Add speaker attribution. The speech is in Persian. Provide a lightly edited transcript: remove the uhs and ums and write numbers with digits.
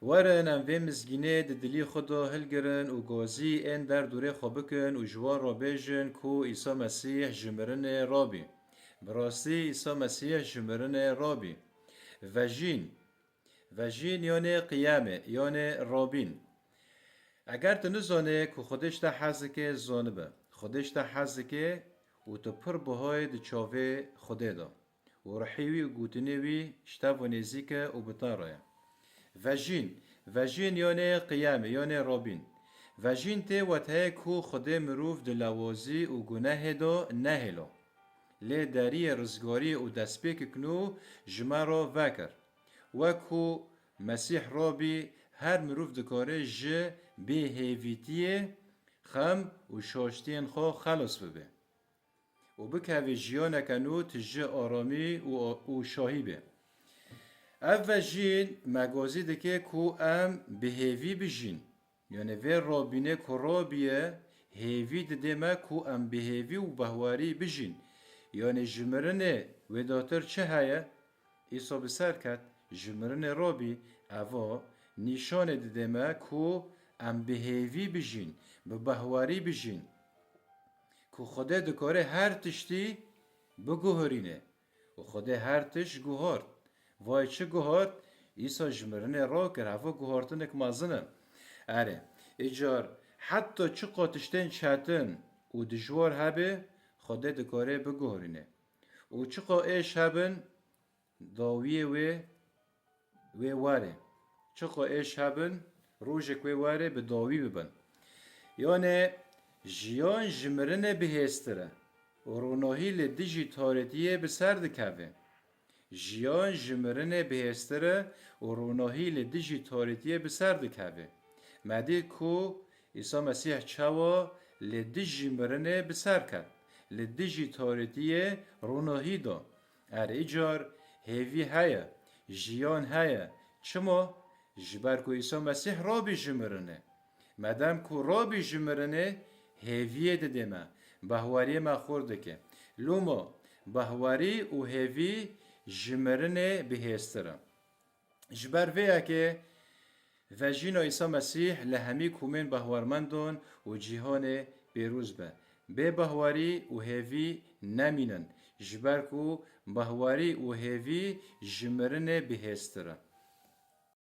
Speaker 1: ورن ام وی مزگینه دلی خدا هلگرن و گازی ان در دوره خوابکن و جوار را بیجن کو عیسی مسیح جمرن رابی. براستی عیسی مسیح جمرن رابی. و جین یعنی قیامه یعنی رابین. اگر تو نزانه که خودش تا حزکه زانبه خودش تا حزکه و تو پر بهای ده چاوه خوده دا و رحیوی و گوتنیوی شتا و نزیکه و بطاره و جین یعنی قیامه یعنی رابین و جین تی و ته کو خوده مروف ده لوازی و گناه دا نهلو لی داری رزگاری و دسپیک کنو جمع را وکر وکو مسیح رابی هر مروف دکاره جه به هیویتیه خم و شاشتین خو خلاص ببه و بکوی جیانه کنو تجه آرامی و شاهی به او جین مگازی دکه کو ام به هیوی بجین یعنی وی رابینه کو رابیه هیوی ددمه کو ام به هیوی و بهواری بجین یعنی جمرنه و داتر چه هیا؟ ایسا بسر کد جمرنه رابی اوا نشان ددمه کو ام به هیوی بجین به بهواری بجین که خدا دکاره هر تشتی بگوهرینه و خدا هر تش گوهرد وای چه گوهرد ایسا جمرنه را کر هوا گوهرتنک مازنه اره اجار حتی چه قاتشتن چاتن و دجوار هبه خدا دکاره بگوهرینه و چه قایش هبن داویه و واره چه قایش هبن روژک و واره به داوی ببن یعنی جیان جمرنه بهستره و روناهی لدیجی تاریتیه بسر دکوه جیان جمرنه بهستره و روناهی لدیجی تاریتیه بسر دکوه مدی کو عیسی مسیح چوا لدیجی مرنه بسر کرد لدیجی تاریتیه روناهی دا ایجار هیوی هیا جیان هیا چما جبر کو عیسی مسیح رابی جمرنه مدام کو رابی جمرنه هیویه ددمه بهواری ما خورده که لوما بهواری و هیوی جمرنه بهستره جبر ویا که و جینا عیسی مسیح لهمی کومن بهوارمندون و جهان بیروز به بهواری و هیوی نمینن جبر کو بهواری و هیوی جمرنه بهستره